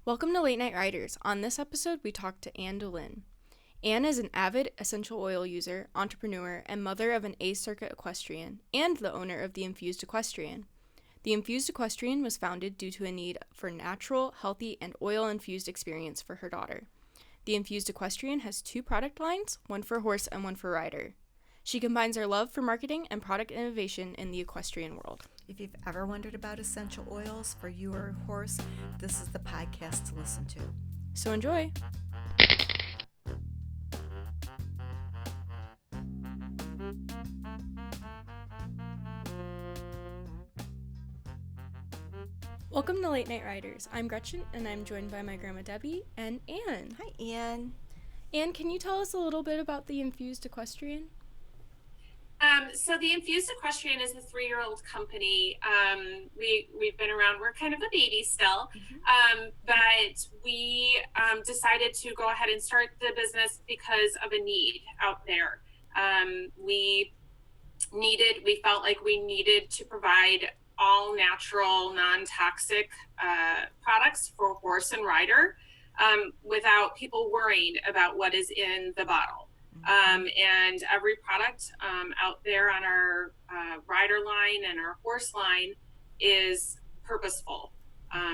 Welcome to Late Night Riders. On this episode, we talk to Dolin. Anne is an avid essential oil user, entrepreneur, and mother of an A-circuit equestrian, and the owner of the Infused Equestrian. The Infused Equestrian was founded due to a need for natural, healthy, and oil-infused experience for her daughter. The Infused Equestrian has two product lines, one for horse and one for rider. She combines her love for marketing and product innovation in the equestrian world. If you've ever wondered about essential oils for your horse, this is the podcast to listen to. So enjoy! Welcome to Late Night Riders. I'm Gretchen, and I'm joined by my grandma Debbie and Anne. Hi, Anne. Anne, can you tell us a little bit about the Infused Equestrian? So the Infused Equestrian is a 3-year-old company. We've been around. We're kind of a baby still, but we decided to go ahead and start the business because of a need out there. We felt like we needed to provide all natural, non-toxic products for horse and rider without people worrying about what is in the bottle. And every product out there on our rider line and our horse line is purposeful.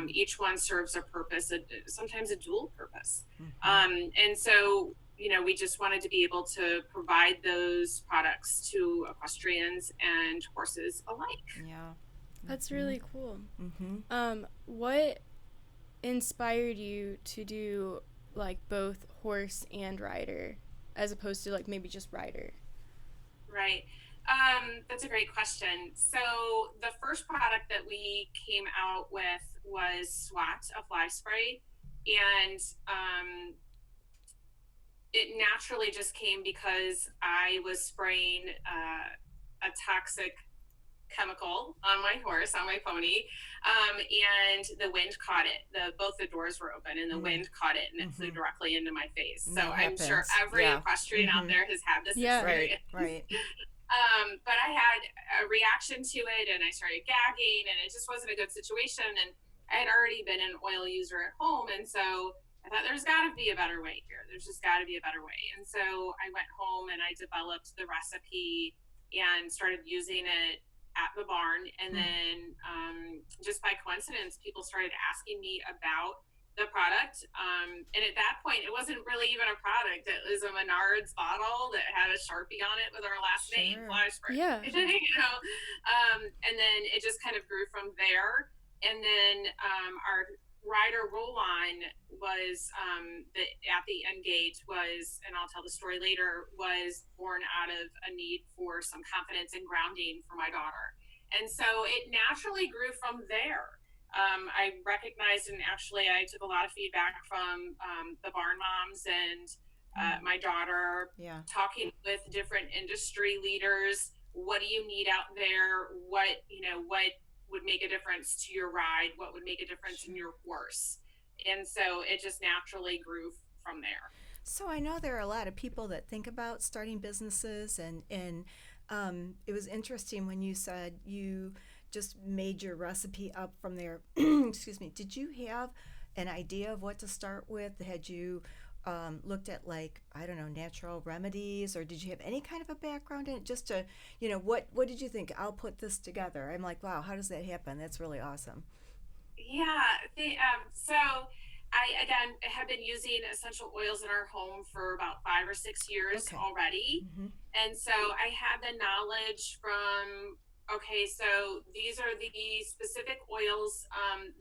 Each one serves a purpose, sometimes a dual purpose. And so, we just wanted to be able to provide those products to equestrians and horses alike. Yeah. That's really cool. What inspired you to do like both horse and rider as opposed to like maybe just rider? Right. That's a great question. So the first product that we came out with was SWAT, a fly spray. And it naturally just came because I was spraying a toxic chemical on my horse, on my pony, and the wind caught it. Both the doors were open and the wind caught it, and it flew directly into my face. So I'm sure every equestrian out there has had this experience. Right. But I had a reaction to it, and I started gagging, and it just wasn't a good situation. And I had already been an oil user at home, and so I thought there's got to be a better way here. There's just got to be a better way. And so I went home and I developed the recipe and started using it at the barn. And then just by coincidence, people started asking me about the product. And at that point, it wasn't really even a product. It was a Menards bottle that had a Sharpie on it with our last name, Fly Spray. Yeah. And then it just kind of grew from there. And then our rider roll-on was at the end gate was, and I'll tell the story later, was born out of a need for some confidence and grounding for my daughter. And so it naturally grew from there. I recognized, and actually I took a lot of feedback from the barn moms and my daughter, talking with different industry leaders. What do you need out there? What would make a difference to your ride? What would make a difference in your horse? And so it just naturally grew from there. So I know there are a lot of people that think about starting businesses, and it was interesting when you said you just made your recipe up from there. Excuse me. Did you have an idea of what to start with? Had you looked at natural remedies, or did you have any kind of a background in it? Just to, what did you think? I'll put this together. I'm like, wow, how does that happen? That's really awesome. Yeah. So I, again, have been using essential oils in our home for about 5 or 6 years already. And so I had the knowledge from, so these are the specific oils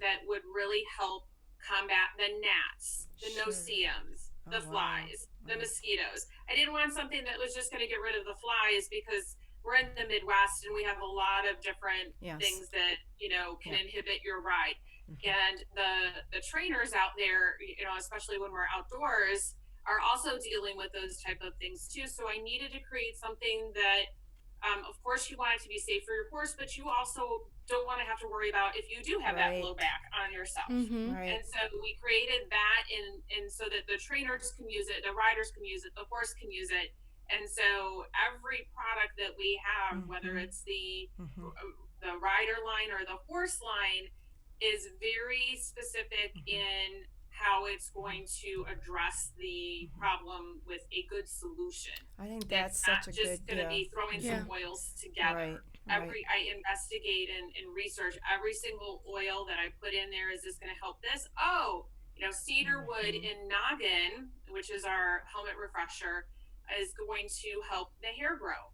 that would really help combat the gnats, the no-see-ums, the flies, the mosquitoes. I didn't want something that was just going to get rid of the flies, because we're in the Midwest and we have a lot of different things that, can inhibit your ride. And the trainers out there, especially when we're outdoors, are also dealing with those type of things too. So I needed to create something that, of course, you want it to be safe for your horse, but you also don't want to have to worry about if you do have that blowback on yourself. And so we created that in so that the trainers can use it, the riders can use it, the horse can use it. And so every product that we have, whether it's the rider line or the horse line, is very specific in how it's going to address the problem with a good solution. I think that's it's such not a just good, going to be throwing some oils together. I investigate and research every single oil that I put in there. Is this going to help this? Oh, cedar wood in noggin, which is our helmet refresher, is going to help the hair grow.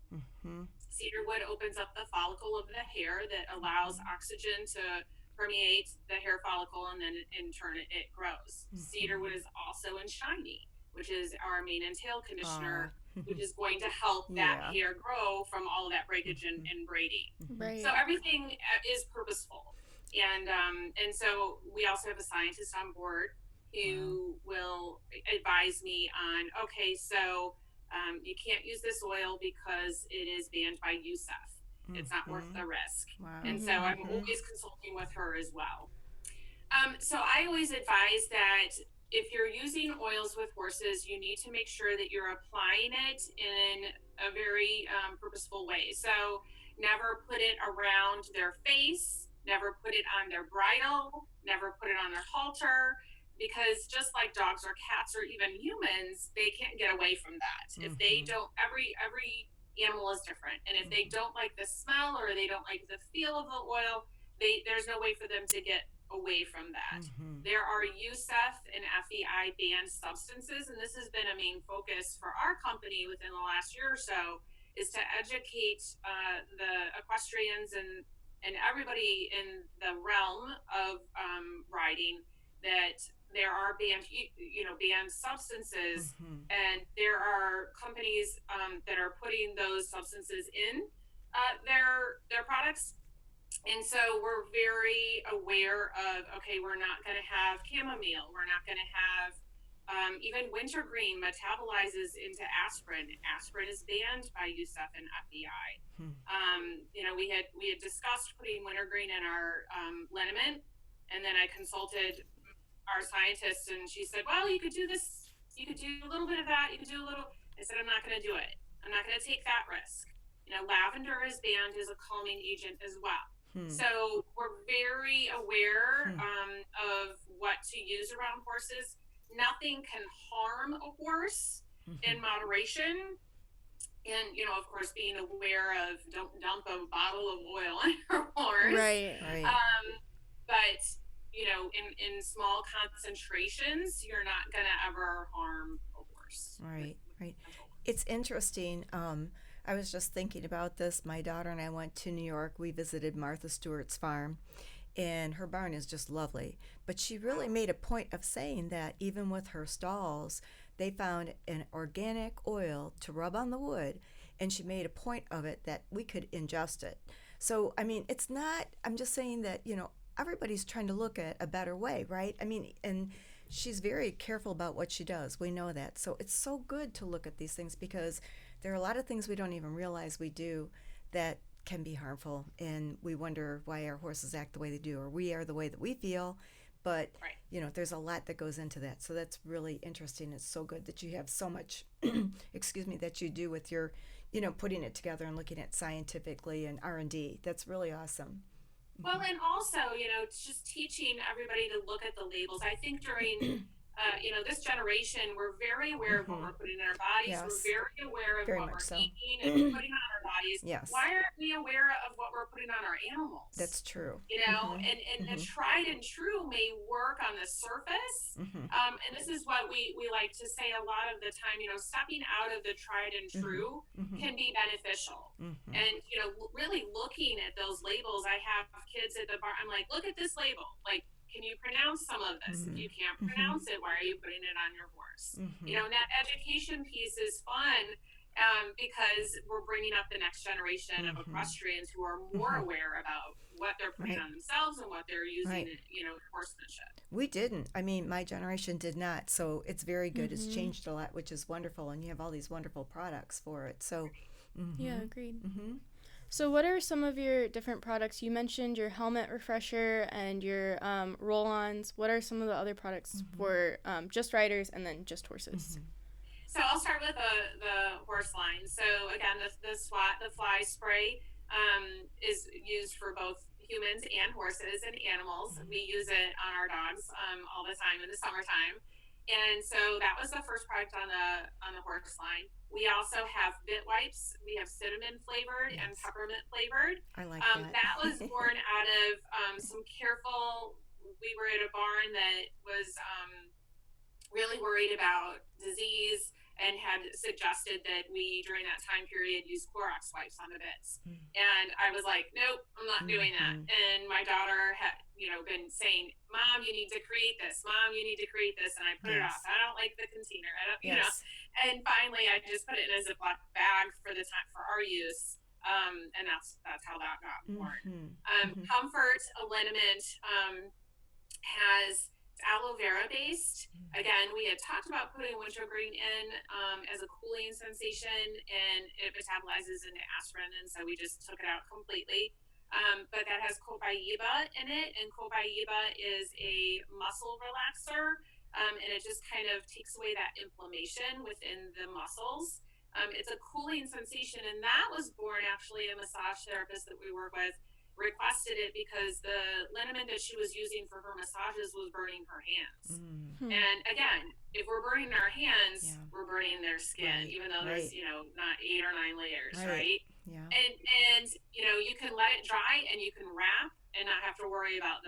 Cedar wood opens up the follicle of the hair that allows oxygen to permeate the hair follicle, and then in turn it grows. Cedar wood is also in shiny, which is our mane and tail conditioner, which is going to help that hair grow from all of that breakage and braiding. Right. So everything is purposeful. And so we also have a scientist on board who will advise me on, okay, so you can't use this oil because it is banned by USEF. It's not worth the risk. And so I'm always consulting with her as well. So I always advise that if you're using oils with horses, you need to make sure that you're applying it in a very purposeful way. So never put it around their face, never put it on their bridle, never put it on their halter, because just like dogs or cats or even humans, they can't get away from that. If they don't, every animal is different, and if they don't like the smell or they don't like the feel of the oil, there's no way for them to get away from that. There are USEF and FEI banned substances, and this has been a main focus for our company within the last year or so, is to educate the equestrians and everybody in the realm of riding that there are banned substances, and there are companies that are putting those substances in their products. And so we're very aware of, okay, we're not going to have chamomile. We're not going to have even wintergreen metabolizes into aspirin. Aspirin is banned by USEF and FEI. We had discussed putting wintergreen in our liniment, and then I consulted our scientist, and she said, well, you could do this, you could do a little bit of that, you could do a little. I said, I'm not going to do it. I'm not going to take that risk. Lavender is banned as a calming agent as well. So we're very aware of what to use around horses. Nothing can harm a horse in moderation. And, of course, being aware of don't dump a bottle of oil on your horse. Right. But, in small concentrations, you're not going to ever harm a horse. Right. It's interesting. I was just thinking about this. My daughter and I went to New York. We visited Martha Stewart's farm, and her barn is just lovely. But she really made a point of saying that even with her stalls, they found an organic oil to rub on the wood, and she made a point of it that we could ingest it. So, it's not, I'm just saying that, everybody's trying to look at a better way, right? And she's very careful about what she does. We know that. So it's so good to look at these things, because there are a lot of things we don't even realize we do that can be harmful, and we wonder why our horses act the way they do, or we are the way that we feel. But, there's a lot that goes into that. So that's really interesting. It's so good that you have so much, that you do with your, putting it together and looking at scientifically and R&D. That's really awesome. Well, and also, just teaching everybody to look at the labels. I think during, this generation, we're very aware of what we're putting in our bodies. Yes. We're very aware of Very what much we're so. eating and putting on our bodies. Yes. Why aren't we aware of what we're putting on our animals? That's true. And the tried and true may work on the surface. And this is what we like to say a lot of the time, stepping out of the tried and true can be beneficial. And, really looking at those labels. I have kids at the bar. I'm like, look at this label. Like, can you pronounce some of this? If you can't pronounce it, why are you putting it on your horse? And that education piece is fun because we're bringing up the next generation of equestrians who are more aware about what they're putting on themselves and what they're using in, horsemanship. We didn't. My generation did not. So it's very good. It's changed a lot, which is wonderful. And you have all these wonderful products for it. So, yeah, agreed. So what are some of your different products? You mentioned your helmet refresher and your roll-ons. What are some of the other products for just riders and then just horses? So I'll start with the horse line. So again, the fly spray is used for both humans and horses and animals. We use it on our dogs all the time in the summertime. And so that was the first product on the horse line. We also have bit wipes. We have cinnamon flavored and peppermint flavored. I like that. That was born out of some careful. We were at a barn that was really worried about disease and had suggested that we, during that time period, use Clorox wipes on the bits. And I was like, nope, I'm not doing that. And my daughter had, been saying, Mom, you need to create this. Mom, you need to create this. And I put it off. I don't like the container. I don't, you know. And finally, I just put it in a Ziploc bag for the time for our use. And that's how that got born. Comfort Liniment has aloe vera based. Again, we had talked about putting wintergreen in as a cooling sensation, and it metabolizes into aspirin, and so we just took it out completely. But that has copaiba in it, and copaiba is a muscle relaxer, and it just kind of takes away that inflammation within the muscles. It's a cooling sensation, and that was born actually a massage therapist that we work with requested it because the liniment that she was using for her massages was burning her hands. And again, if we're burning our hands, we're burning their skin, even though there's, not 8 or 9 layers, right? Yeah. And, you can let it dry and you can wrap and not have to worry about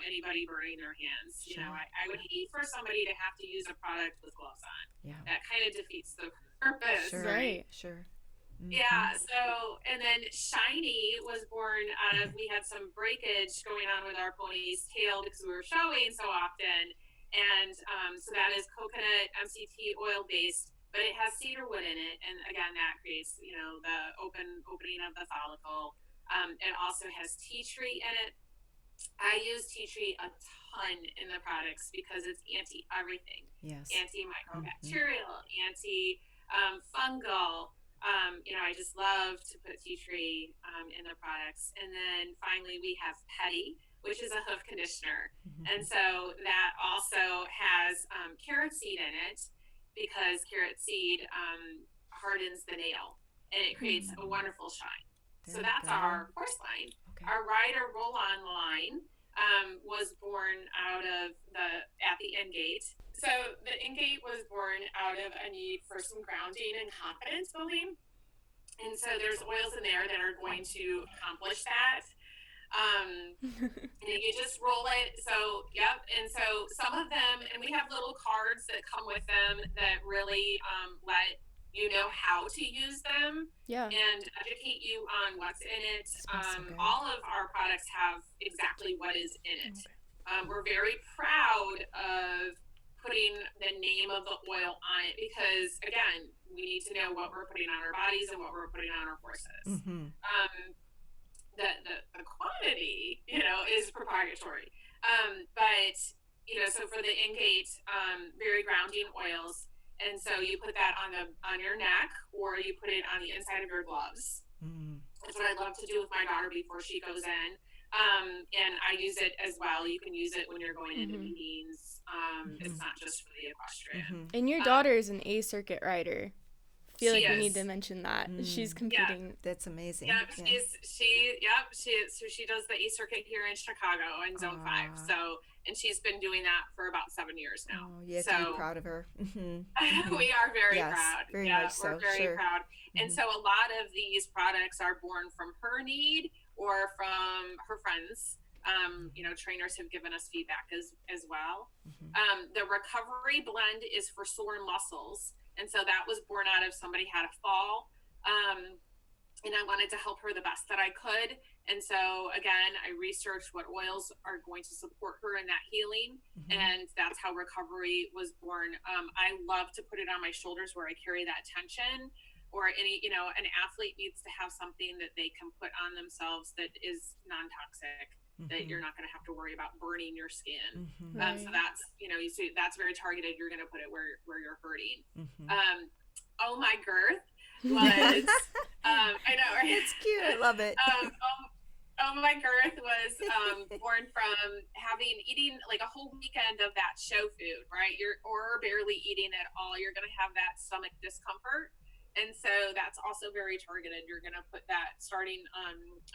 anybody burning their hands. I would hate for somebody to have to use a product with gloves on. Yeah. That kind of defeats the purpose, right? Sure. Yeah, so, and then Shiny was born out of, we had some breakage going on with our pony's tail because we were showing so often. And so that is coconut MCT oil based, but it has cedar wood in it. And again, that creates, the opening of the follicle. It also has tea tree in it. I use tea tree a ton in the products because it's anti everything. Yes. Antimicrobacterial, anti-fungal. I just love to put tea tree in the products. And then finally we have Petty, which is a hoof conditioner. And so that also has carrot seed in it because carrot seed hardens the nail and it creates a wonderful shine. So that's our horse line. Our rider roll-on line was born out of at the Ingate. So the Ingate was born out of a need for some grounding and confidence building. And so there's oils in there that are going to accomplish that. And you just roll it. So, yep. And so some of them, and we have little cards that come with them that really let you know how to use them and educate you on what's in it. All of our products have exactly what is in it. We're very proud of putting the name of the oil on it because, again, we need to know what we're putting on our bodies and what we're putting on our horses. The quantity, is proprietary. But, so for the Ingate, very grounding oils. And so you put that on your neck or you put it on the inside of your gloves. That's what I love to do with my daughter before she goes in. And I use it as well. You can use it when you're going into meetings. It's not just for the equestrian. And your daughter is an A circuit rider. I feel like we need to mention that. She's competing. That's amazing. Yeah, she does the A circuit here in Chicago in Zone 5. So, and she's been doing that for about 7 years now. Oh, you have to be proud of her. We are very proud. Very much so. We're very proud. And so a lot of these products are born from her need or from her friends. Trainers have given us feedback as well. The recovery blend is for sore muscles. And so that was born out of somebody had a fall. And I wanted to help her the best that I could. And so, again, I researched what oils are going to support her in that healing. And that's how recovery was born. I love to put it on my shoulders where I carry that tension. Or an athlete needs to have something that they can put on themselves that is non-toxic, that you're not going to have to worry about burning your skin. So that's, you see, that's very targeted. You're going to put it where you're hurting. Oh My Girth was, I know, right? It's cute. I love it. Oh My Girth was born from eating like a whole weekend of that show food, right? Or barely eating at all. You're going to have that stomach discomfort. And so that's also very targeted. You're going to put that starting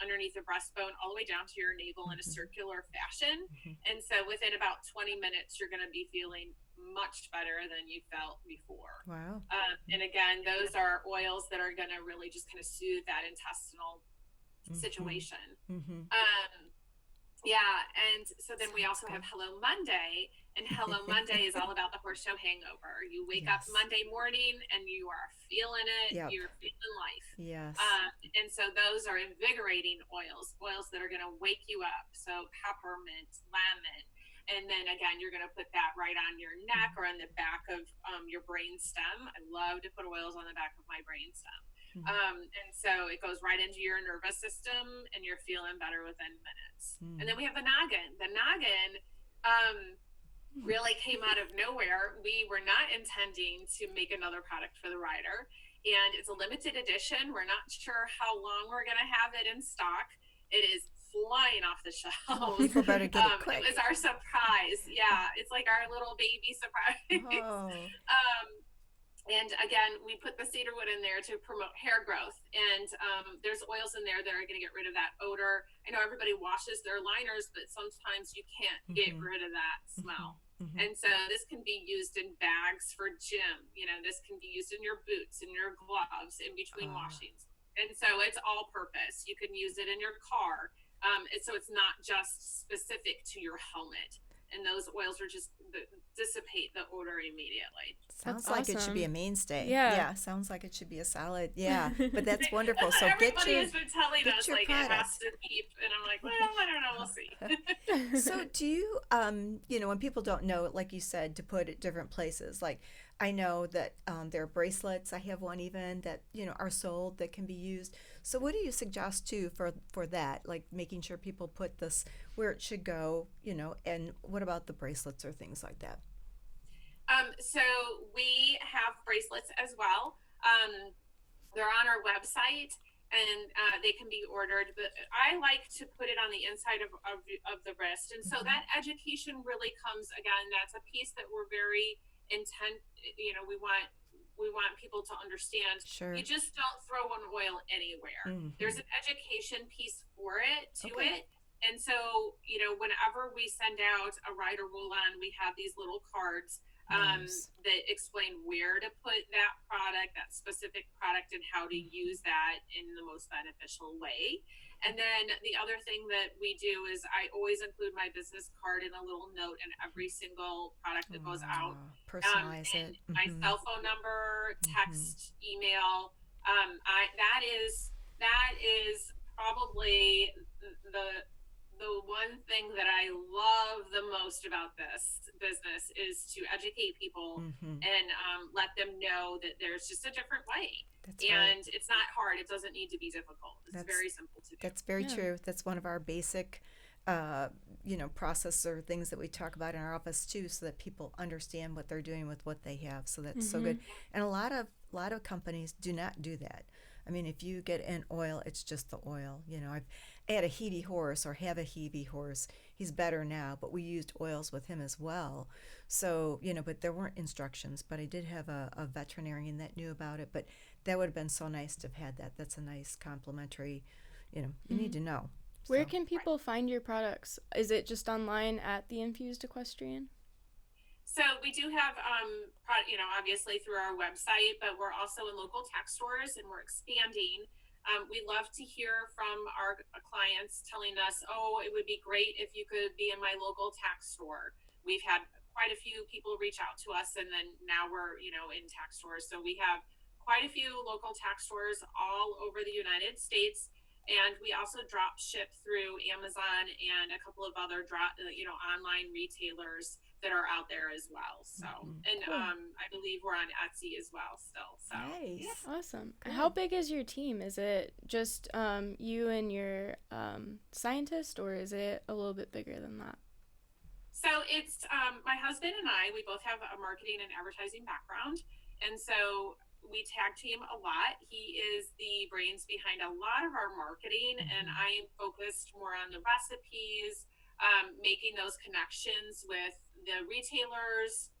underneath the breastbone all the way down to your navel in a circular fashion. And so within about 20 minutes, you're going to be feeling much better than you felt before. Wow. And again, those are oils that are going to really just kind of soothe that intestinal situation. Yeah, and so then we also have Hello Monday, and Hello Monday is all about the horse show hangover. You wake up Monday morning and you are feeling it. You're feeling life. Yes. And so those are invigorating oils that are going to wake you up. So peppermint, lemon, and then again, you're going to put that right on your neck or on the back of your brain stem. I love to put oils on the back of my brain stem. And so it goes right into your nervous system and you're feeling better within minutes. And then we have the noggin. The noggin really came out of nowhere. We were not intending to make another product for the rider, and it's a limited edition. We're not sure how long we're going to have it in stock. It is flying off the shelves. People better get it quick. It was our surprise. Yeah, it's like our little baby surprise. And again, we put the cedarwood in there to promote hair growth. And there's oils in there that are going to get rid of that odor. I know everybody washes their liners, but sometimes you can't get rid of that smell. And so this can be used in bags for gym. You know, this can be used in your boots, in your gloves, in between washings. And so it's all purpose. You can use it in your car. So it's not just specific to your helmet. And those oils are just dissipate the odor immediately. Sounds like it should be a mainstay. Yeah. Sounds like it should be a solid. Yeah, but that's wonderful. So everybody has been telling us like product. It has to keep, and I'm like, well, I don't know, we'll see. So do you, when people don't know, like you said, to put it different places, like I know that there are bracelets. I have one even that are sold that can be used. So what do you suggest too for that? Like making sure people put this where it should go, and what about the bracelets or things like that? So we have bracelets as well. They're on our website and they can be ordered, but I like to put it on the inside of the wrist. And so that education really comes, again, that's a piece that we're very intent, we want people to understand. Sure. You just don't throw an oil anywhere. There's an education piece for it it. And so, whenever we send out a rider roll-on, we have these little cards that explain where to put that product, that specific product, and how to use that in the most beneficial way. And then the other thing that we do is I always include my business card in a little note in every single product that goes out. Personalize it. My cell phone number, text, email. That is probably the one thing that I love the most about this business is to educate people and let them know that there's just a different way. And it's not hard. It doesn't need to be difficult. It's very simple to do. That's very true. That's one of our basic, process or things that we talk about in our office too, so that people understand what they're doing with what they have. So that's so good. And a lot of companies do not do that. I mean, if you get an oil, it's just the oil. I've had a Hebe horse or have a Hebe horse. He's better now, but we used oils with him as well. So, but there weren't instructions, but I did have a veterinarian that knew about it. But that would have been so nice to have had that. That's a nice complimentary, you need to know. Where can people find your products? Is it just online at the Infused Equestrian? So we do have, obviously through our website, but we're also in local tax stores and we're expanding. We love to hear from our clients telling us, oh, it would be great if you could be in my local tax store. We've had quite a few people reach out to us, and then now we're, in tax stores. So we have quite a few local tax stores all over the United States. And we also drop ship through Amazon and a couple of other online retailers that are out there as well. So, and cool. I believe we're on Etsy as well still. So nice. Yeah. Awesome. Good. How big is your team? Is it just you and your scientist, or is it a little bit bigger than that? So it's my husband and I, we both have a marketing and advertising background. And so we tag team a lot. He is the brains behind a lot of our marketing, and I am focused more on the recipes, making those connections with the retailers.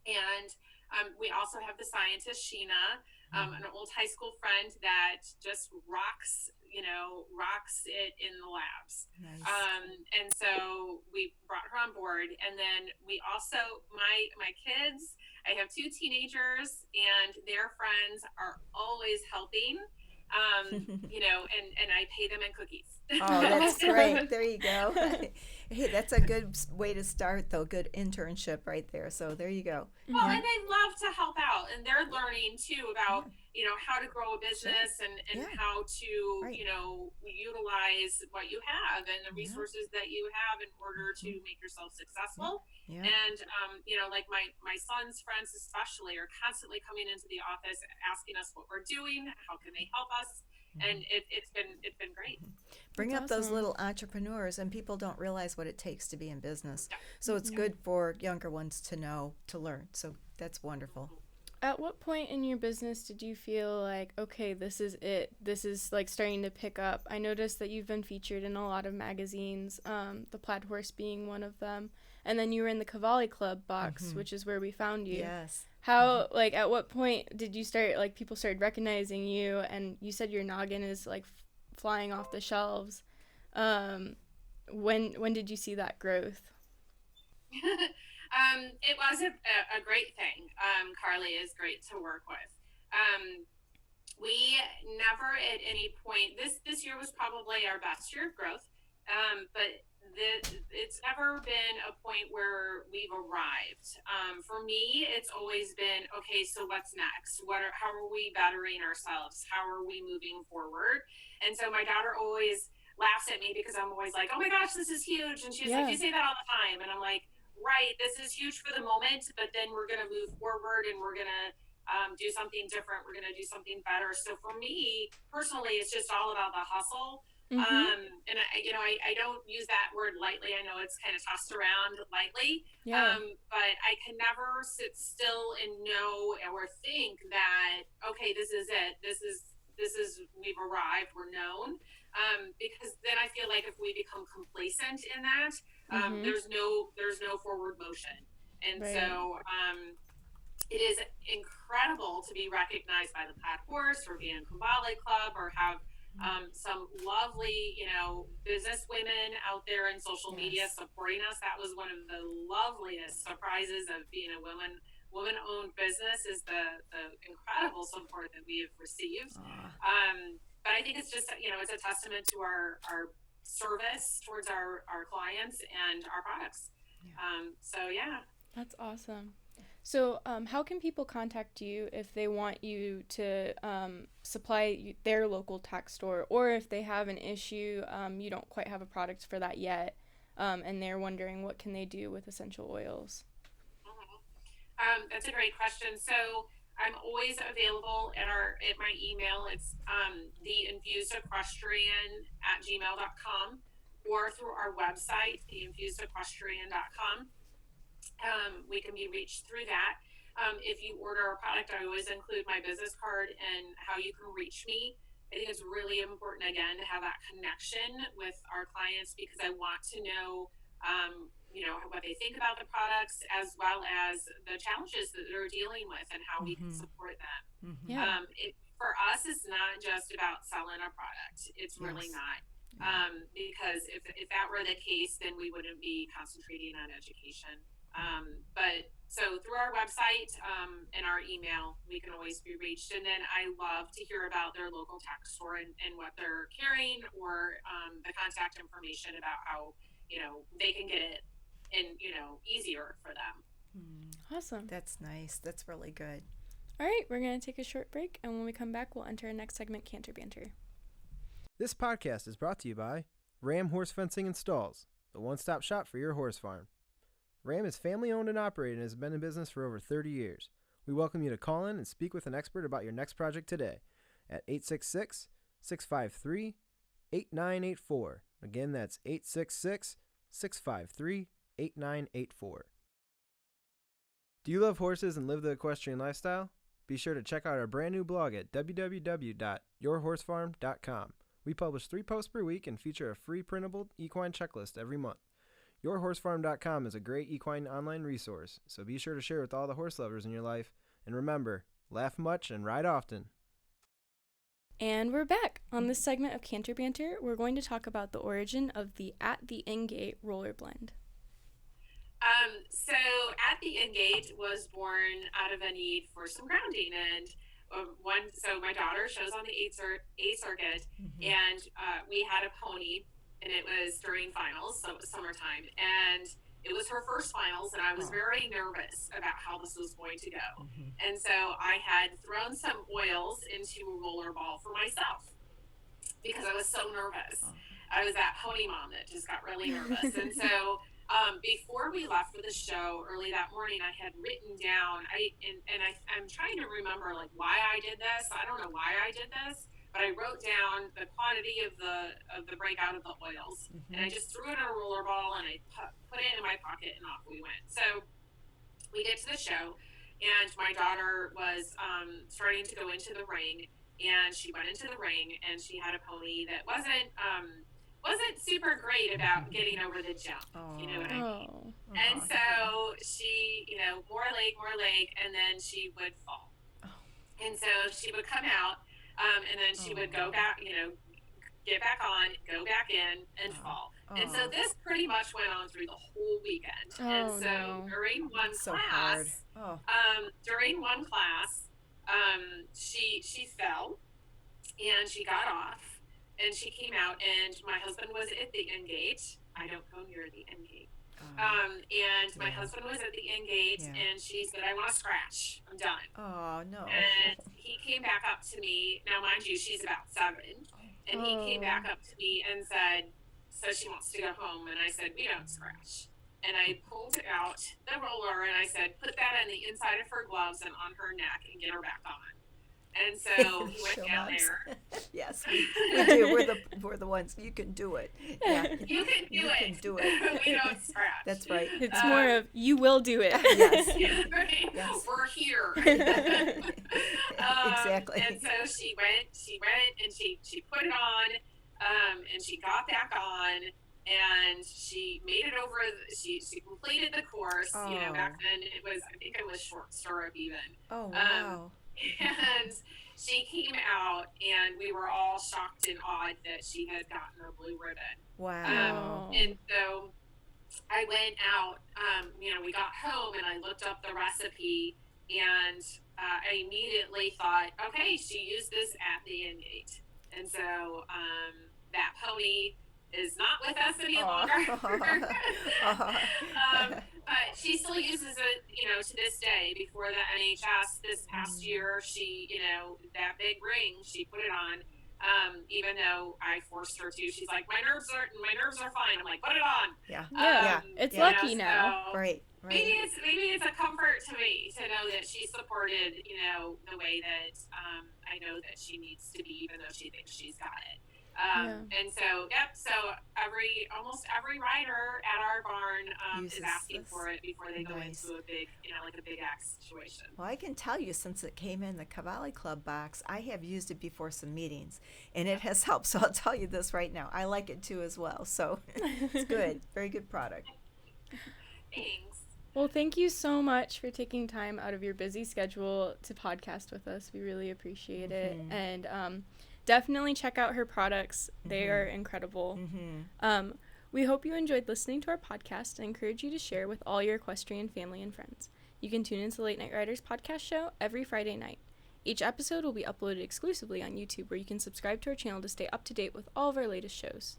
And we also have the scientist, Sheena. an old high school friend that just rocks it in the labs. Nice. And so we brought her on board, and then we also, my kids, I have 2 teenagers, and their friends are always helping. And I pay them in cookies. Oh, that's great. There you go. Hey, that's a good way to start, though. Good internship right there. So there you go. Well, and they love to help out, and they're learning too about how to grow a business and how to utilize what you have and the resources that you have in order to make yourself successful. And like my son's friends especially are constantly coming into the office asking us what we're doing, how can they help us. And it's been great. Bring That's up those awesome. little entrepreneurs, and people don't realize what it takes to be in business. Yeah. So it's good for younger ones to know, to learn. So that's wonderful. At what point in your business did you feel like, okay, this is it? This is like starting to pick up. I noticed that you've been featured in a lot of magazines, the Plaid Horse being one of them. And then you were in the Cavalli Club box, which is where we found you. Yes. How, like, at what point did you start, like, people started recognizing you, and you said your noggin is, like, flying off the shelves. When did you see that growth? It was a great thing. Carly is great to work with. We never at any point, this year was probably our best year of growth, but it's never been a point where we've arrived. For me, it's always been, okay, so what's next? How are we bettering ourselves? How are we moving forward? And so my daughter always laughs at me because I'm always like, oh my gosh, this is huge. And she's like, you say that all the time. And I'm like, right, this is huge for the moment, but then we're going to move forward and we're going to do something different. We're going to do something better. So for me personally, it's just all about the hustle. And I don't use that word lightly. I know it's kind of tossed around lightly, but I can never sit still and know or think that, okay, this is it. This is we've arrived. We're known. Because then I feel like if we become complacent in that, there's no forward motion. And so it is incredible to be recognized by the Plaid Horse or be in Cavalli Club or have some lovely, business women out there in social media supporting us. That was one of the loveliest surprises of being a woman-owned business, is the incredible support that we have received. But I think it's just, it's a testament to our service towards our clients and our products. That's awesome. So how can people contact you if they want you to supply their local tax store, or if they have an issue, you don't quite have a product for that yet, and they're wondering what can they do with essential oils? That's a great question. So I'm always available at my email. It's theinfusedequestrian@gmail.com, or through our website, theinfusedequestrian.com. We can be reached through that. If you order a product, I always include my business card and how you can reach me. I think it's really important, again, to have that connection with our clients, because I want to know what they think about the products, as well as the challenges that they're dealing with and how we can support them. For us, it's not just about selling a product. It's really not. Because if that were the case, then we wouldn't be concentrating on education. But so through our website and our email, we can always be reached. And then I love to hear about their local tax store and what they're carrying, or the contact information about how they can get it and easier for them. Awesome. That's nice. That's really good. All right, we're going to take a short break, and when we come back, we'll enter our next segment, Canter Banter. This podcast is brought to you by Ramm Horse Fencing and Stalls, the one-stop shop for your horse farm. Ramm is family-owned and operated and has been in business for over 30 years. We welcome you to call in and speak with an expert about your next project today at 866-653-8984. Again, that's 866-653-8984. Do you love horses and live the equestrian lifestyle? Be sure to check out our brand new blog at www.yourhorsefarm.com. We publish 3 posts per week and feature a free printable equine checklist every month. Yourhorsefarm.com is a great equine online resource, so be sure to share with all the horse lovers in your life. And remember, laugh much, and ride often. And we're back. On this segment of Canter Banter, we're going to talk about the origin of the At the In-Gate roller blend. So At the In-Gate was born out of a need for some grounding, and so my daughter shows on the A circuit, and we had a pony, and it was during finals, so it was summertime, and it was her first finals, and I was very nervous about how this was going to go. And so I had thrown some oils into a roller ball for myself because I was so nervous. I was that pony mom that just got really nervous. And so before we left for the show early that morning, I had written down, I'm trying to remember like why I did this. I don't know why I did this, but I wrote down the quantity of the breakout of the oils, and I just threw it in a roller ball, and I put it in my pocket, and off we went. So we get to the show, and my daughter was starting to go into the ring, and she went into the ring, and she had a pony that wasn't super great about getting over the jump. You know what I mean? And so she, more leg, and then she would fall. And so she would come out, and then she would go back, get back on, go back in, and fall. And so this pretty much went on through the whole weekend. And so during one class, she fell, and she got off, and she came out, and my husband was at the In-Gate. I don't go near the In-Gate. And my husband was at the In-Gate, and she said, I want to scratch. I'm done. Oh, no. And he came back up to me. Now, mind you, she's about 7. And he came back up to me and said, so she wants to go home. And I said, we don't scratch. And I pulled out the roller, and I said, put that on the inside of her gloves and on her neck and get her back on. And so he went down there. Yes, we do. We're the ones. You can do it. Yeah. You can do it. We don't scratch. That's right. It's more of you will do it. Yes. Yes. We're here. Exactly. And so she went, and she put it on, and she got back on, and she made it over. She completed the course. Back then I think it was short stirrup even. Oh wow. And she came out, and we were all shocked and awed that she had gotten her blue ribbon. Wow. And so I went out, we got home, and I looked up the recipe, and I immediately thought, okay, she used this at the In-Gate. And so that pony is not with us any longer. But she still uses it, to this day. Before the NHS this past year, she, that big ring, she put it on. Even though I forced her to, she's like, my nerves are fine. I'm like, put it on. Yeah. It's lucky now. So right. Maybe it's a comfort to me to know that she's supported, the way that I know that she needs to be, even though she thinks she's got it. And so, so almost every rider at our barn is asking for it before they go into a big, like a big axe situation. Well, I can tell you, since it came in the Cavalli Club box, I have used it before some meetings, and it has helped. So I'll tell you this right now. I like it too as well. So it's good. Very good product. Thanks. Well, thank you so much for taking time out of your busy schedule to podcast with us. We really appreciate it. And definitely check out her products. They are incredible. We hope you enjoyed listening to our podcast and encourage you to share with all your equestrian family and friends. You can tune into the Late Night Riders podcast show every Friday night. Each episode will be uploaded exclusively on YouTube, where you can subscribe to our channel to stay up to date with all of our latest shows.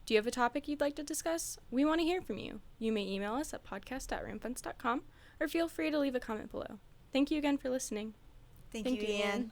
Do you have a topic you'd like to discuss? We want to hear from you. You may email us at podcast@rammfence.com or feel free to leave a comment below. Thank you again for listening. Thank you, Anne.